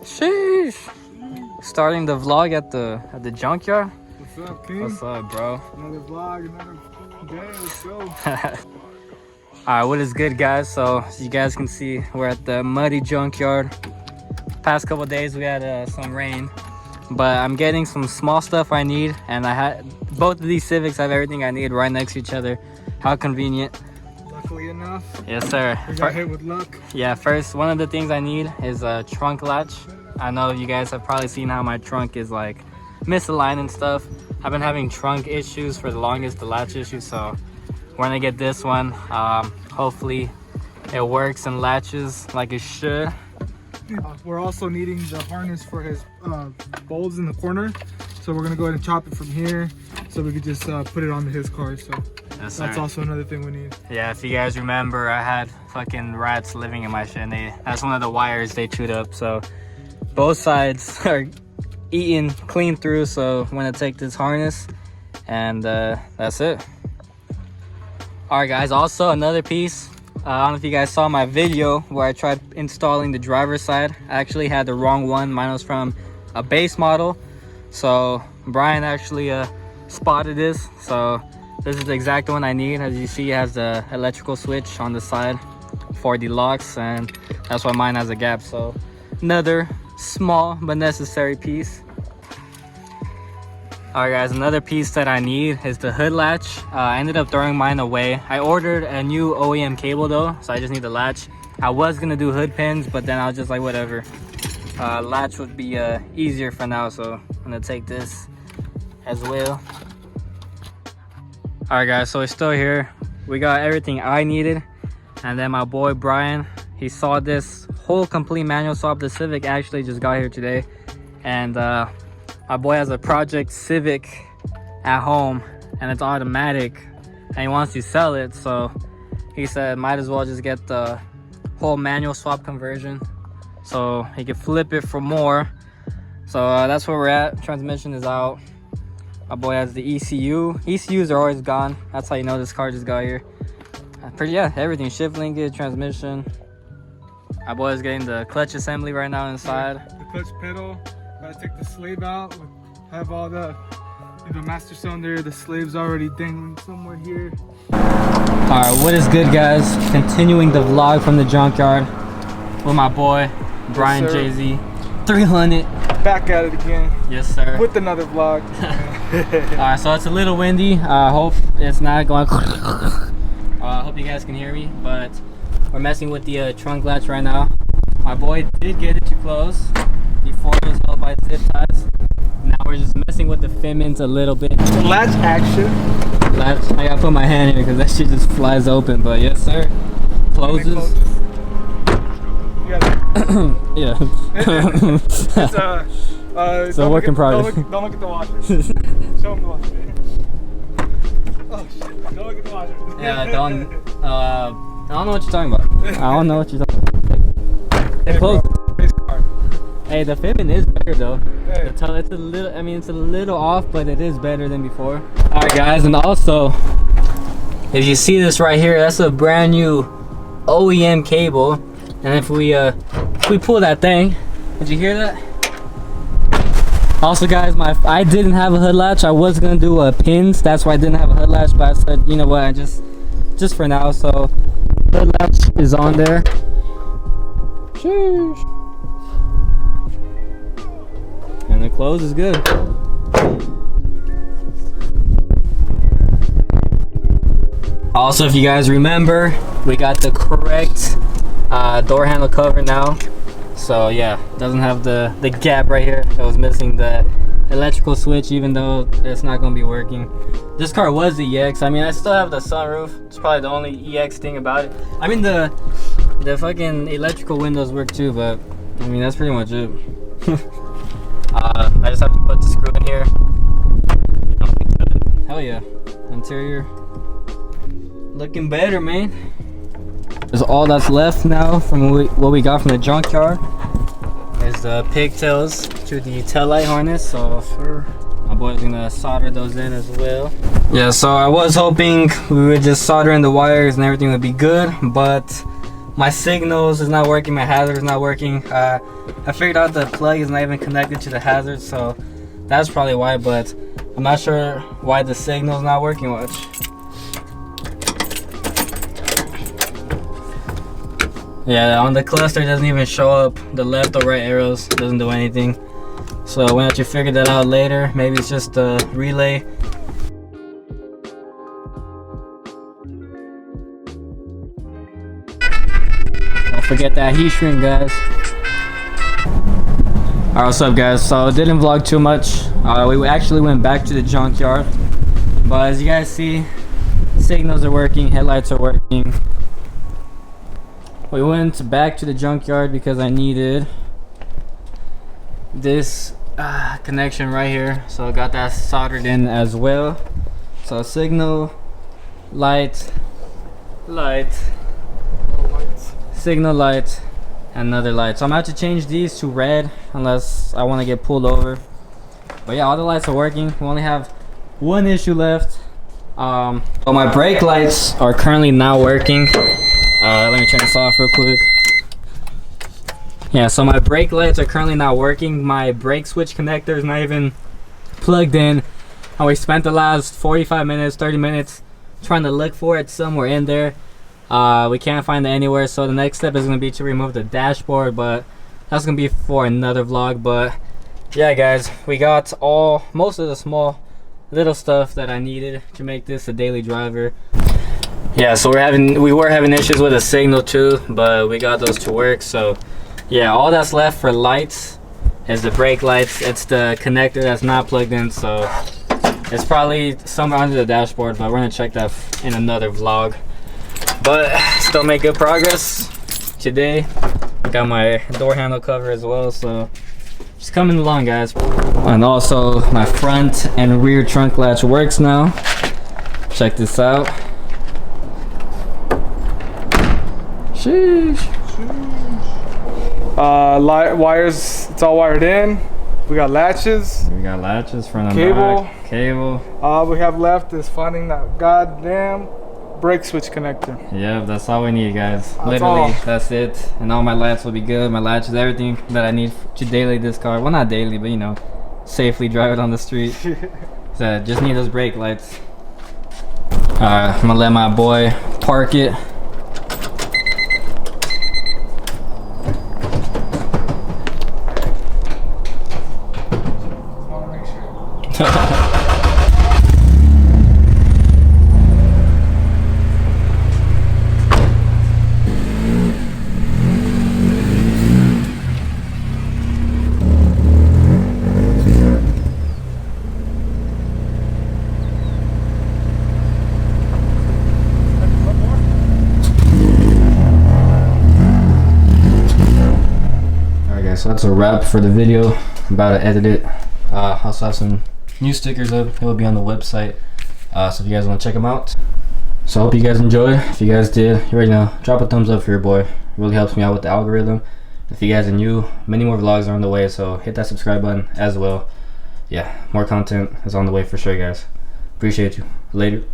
Sheesh. Starting the vlog at the junkyard. What's up, King? What's up, bro? Another vlog, another day. Let's go. Alright, what is good, guys? So as you guys can see, we're at the muddy junkyard. Past couple days we had some rain, but I'm getting some small stuff I need, and I had both of these Civics have everything I need right next to each other. How convenient. Luckily enough. Yes, sir. We got hit with luck. Yeah, first, one of the things I need is a trunk latch. I know you guys have probably seen how my trunk is like misaligned and stuff. I've been having trunk issues for the longest, the latch issue, so we're gonna get this one. Hopefully it works and latches like it should. We're also needing the harness for his bulbs in the corner, so we're gonna go ahead and chop it from here so we could just put it onto his car. So yes, that's also another thing we need. Yeah, if you guys remember, I had fucking rats living in my shit, and that's one of the wires they chewed up, so both sides are eaten clean through. So I'm gonna take this harness, and that's it. All right, guys, also another piece. I don't know if you guys saw my video where I tried installing the driver's side. I actually had the wrong one. Mine was from a base model, so Brian actually spotted this. So this is the exact one I need. As you see, it has the electrical switch on the side for the locks, and that's why mine has a gap. So another small but necessary piece. All right, guys, another piece that I need is the hood latch. I ended up throwing mine away. I ordered a new OEM cable though, so I just need the latch. I was gonna do hood pins, but then I was just like, whatever. Latch would be easier for now, so I'm gonna take this as well. All right, guys, so we're still here. We got everything I needed, and then my boy Brian, he saw this whole complete manual swap. The Civic actually just got here today, and my boy has a Project Civic at home, and it's automatic, and he wants to sell it, so he said might as well just get the whole manual swap conversion so he could flip it for more. So that's where we're at. Transmission is out. My boy has the ECU. ECUs are always gone. That's how you know this car just got here. Yeah, everything. Shift linkage, transmission. My boy is getting the clutch assembly right now inside. The clutch pedal. Gotta take the slave out. Have all the master cylinder. The slave's already dangling somewhere here. All right, what is good, guys? Continuing the vlog from the junkyard with my boy Brian, yes, Jay-Z 300. Back at it again. Yes, sir. With another vlog. All right, so it's a little windy. I hope it's not going. I hope you guys can hear me, but we're messing with the trunk latch right now. My boy did get it to close. Before it was held by zip ties. Now we're just messing with the fittings a little bit. Latch action. Latch. I gotta put my hand here because that shit just flies open. But yes, sir. Closes. Yeah. It's a work in progress. Don't look at the washer. Show him the washer. Oh shit! Don't look at the washer. Yeah. Don't. I don't know what you're talking about. I don't know what you're talking about. It closed. Hey, the fitment is better though. Hey. It's a little, I mean, it's a little off, but it is better than before. All right, guys, and also, if you see this right here, that's a brand new OEM cable. And if we pull that thing, did you hear that? Also, guys, I didn't have a hood latch. I was gonna do pins. That's why I didn't have a hood latch, but I said, you know what, I just for now. So, hood latch is on there. Sheesh. And the close is good. Also, if you guys remember, we got the correct door handle cover now. So yeah, doesn't have the gap right here. It was missing the electrical switch, even though it's not gonna be working. This car was the EX. I mean, I still have the sunroof. It's probably the only EX thing about it. I mean, the fucking electrical windows work too, but I mean, that's pretty much it. I just have to put the screw in here. Hell yeah. Interior looking better, man. That's all that's left now from what we got from the junkyard. Is the pigtails to the taillight harness. So my boy's gonna solder those in as well. Yeah, so I was hoping we would just solder in the wires and everything would be good, but my signals is not working, my hazard is not working. I figured out the plug is not even connected to the hazard, so that's probably why, but I'm not sure why the signal's not working much. Yeah, on the cluster it doesn't even show up the left or right arrows, doesn't do anything. So we'll have to figure that out later. Maybe it's just a relay. Don't forget that heat shrink, guys. Alright, what's up, guys? So it didn't vlog too much. We actually went back to the junkyard, but as you guys see, signals are working, headlights are working. We went back to the junkyard because I needed this connection right here, so I got that soldered in as well. So signal, light, signal, light, and another light. So I'm gonna have to change these to red unless I want to get pulled over. But yeah, all the lights are working. We only have one issue left. So my brake lights are currently not working. Let me turn this off real quick. Yeah, so my brake lights are currently not working. My brake switch connector is not even plugged in. And we spent the last 45 minutes, 30 minutes trying to look for it somewhere in there. We can't find it anywhere, so the next step is going to be to remove the dashboard, but that's going to be for another vlog. But yeah, guys, we got most of the small little stuff that I needed to make this a daily driver. Yeah, so we were having issues with the signal too, but we got those to work. So yeah, all that's left for lights is the brake lights. It's the connector that's not plugged in, so it's probably somewhere under the dashboard, but we're gonna check that in another vlog. But still make good progress today. Got my door handle cover as well, so just coming along, guys. And also my front and rear trunk latch works now. Check this out. Sheesh. Light wires, it's all wired in. We got latches. We got latches, front and cable. back. Cable. All we have left is finding that goddamn brake switch connector. Yeah, that's all we need, guys. That's Literally, all. that's it. And all my lights will be good. My latches, everything that I need to daily this car. Well, not daily, but you know, safely drive it on the street. So just need those brake lights. I'm gonna let my boy park it. So that's a wrap for the video. I'm about to edit it. I also have some new stickers up. It will be on the website. So if you guys want to check them out. So I hope you guys enjoyed. If you guys did, you already know, drop a thumbs up for your boy. It really helps me out with the algorithm. If you guys are new, many more vlogs are on the way, so hit that subscribe button as well. Yeah, more content is on the way for sure, guys. Appreciate you. Later.